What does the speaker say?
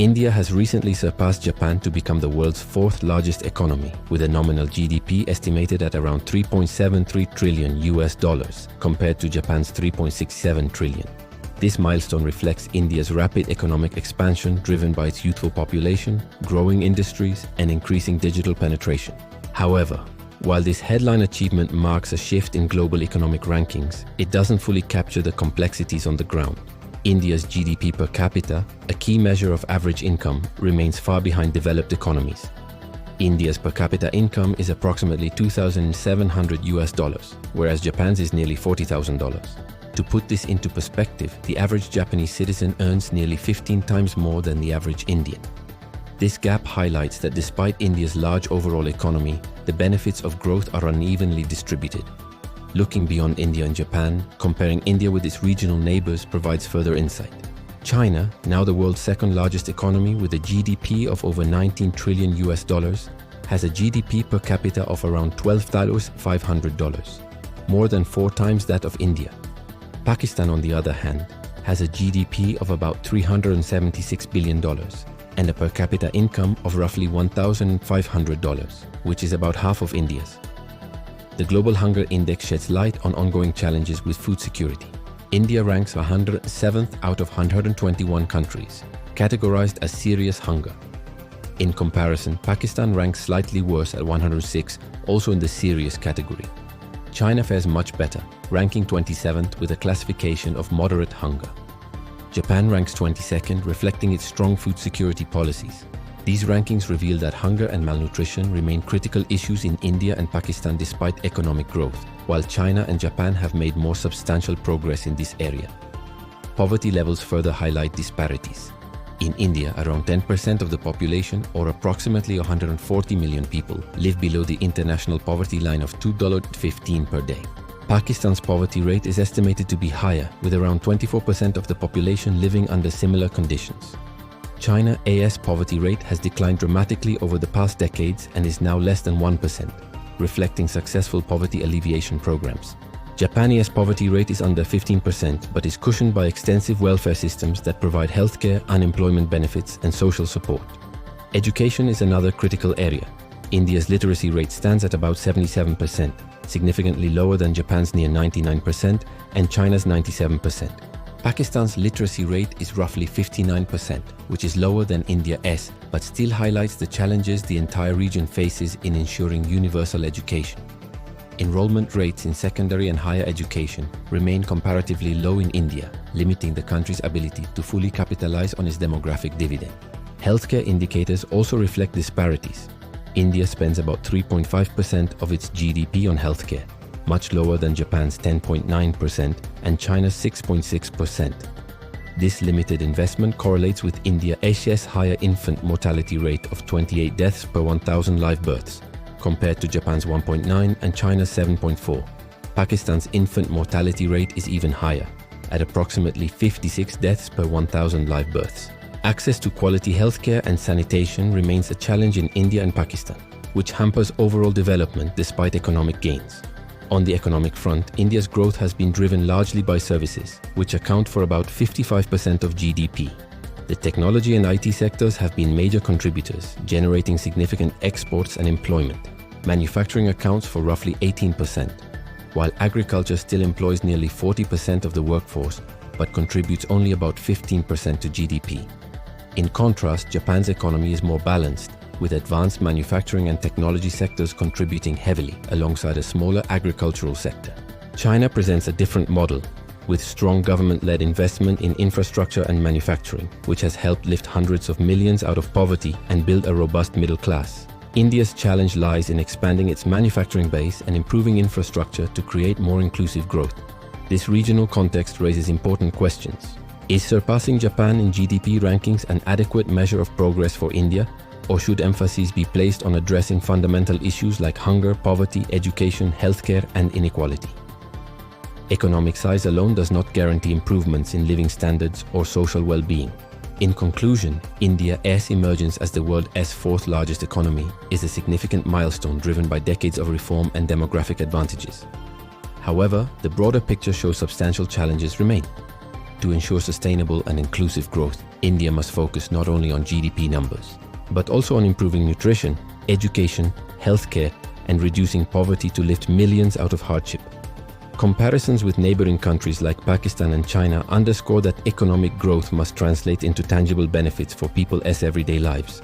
India has recently surpassed Japan to become the world's fourth largest economy, with a nominal GDP estimated at around $3.73 trillion compared to Japan's $3.67 trillion. This milestone reflects India's rapid economic expansion driven by its youthful population, growing industries, and increasing digital penetration. However, while this headline achievement marks a shift in global economic rankings, it doesn't fully capture the complexities on the ground. India's GDP per capita, a key measure of average income, remains far behind developed economies. India's per capita income is approximately $2,700, whereas Japan's is nearly $40,000. To put this into perspective, the average Japanese citizen earns nearly 15 times more than the average Indian. This gap highlights that despite India's large overall economy, the benefits of growth are unevenly distributed. Looking beyond India and Japan, comparing India with its regional neighbors provides further insight. China, now the world's second largest economy with a GDP of over $19 trillion, has a GDP per capita of around $12,500, more than 4 times that of India. Pakistan, on the other hand, has a GDP of about $376 billion and a per capita income of roughly $1,500, which is about half of India's. The Global Hunger Index sheds light on ongoing challenges with food security. India ranks 107th out of 121 countries, categorized as serious hunger. In comparison, Pakistan ranks slightly worse at 106, also in the serious category. China fares much better, ranking 27th with a classification of moderate hunger. Japan ranks 22nd, reflecting its strong food security policies. These rankings reveal that hunger and malnutrition remain critical issues in India and Pakistan despite economic growth, while China and Japan have made more substantial progress in this area. Poverty levels further highlight disparities. In India, around 10% of the population, or approximately 140 million people, live below the international poverty line of $2.15 per day. Pakistan's poverty rate is estimated to be higher, with around 24% of the population living under similar conditions. China's poverty rate has declined dramatically over the past decades and is now less than 1%, reflecting successful poverty alleviation programs. Japan's poverty rate is under 15% but is cushioned by extensive welfare systems that provide healthcare, unemployment benefits, and social support. Education is another critical area. India's literacy rate stands at about 77%, significantly lower than Japan's near 99% and China's 97%. Pakistan's literacy rate is roughly 59%, which is lower than India's, but still highlights the challenges the entire region faces in ensuring universal education. Enrollment rates in secondary and higher education remain comparatively low in India, limiting the country's ability to fully capitalize on its demographic dividend. Healthcare indicators also reflect disparities. India spends about 3.5% of its GDP on healthcare, much lower than Japan's 10.9% and China's 6.6%. This limited investment correlates with India's higher infant mortality rate of 28 deaths per 1,000 live births, compared to Japan's 1.9 and China's 7.4. Pakistan's infant mortality rate is even higher, at approximately 56 deaths per 1,000 live births. Access to quality healthcare and sanitation remains a challenge in India and Pakistan, which hampers overall development despite economic gains. On the economic front, India's growth has been driven largely by services, which account for about 55% of GDP. The technology and IT sectors have been major contributors, generating significant exports and employment. Manufacturing accounts for roughly 18%, while agriculture still employs nearly 40% of the workforce, but contributes only about 15% to GDP. In contrast, Japan's economy is more balanced, with advanced manufacturing and technology sectors contributing heavily alongside a smaller agricultural sector. China presents a different model, with strong government-led investment in infrastructure and manufacturing, which has helped lift hundreds of millions out of poverty and build a robust middle class. India's challenge lies in expanding its manufacturing base and improving infrastructure to create more inclusive growth. This regional context raises important questions. Is surpassing Japan in GDP rankings an adequate measure of progress for India? Or should emphasis be placed on addressing fundamental issues like hunger, poverty, education, healthcare, and inequality? Economic size alone does not guarantee improvements in living standards or social well-being. In conclusion, India's emergence as the world's fourth largest economy is a significant milestone driven by decades of reform and demographic advantages. However, the broader picture shows substantial challenges remain. To ensure sustainable and inclusive growth, India must focus not only on GDP numbers, but also on improving nutrition, education, healthcare, and reducing poverty to lift millions out of hardship. Comparisons with neighboring countries like Pakistan and China underscore that economic growth must translate into tangible benefits for people's everyday lives.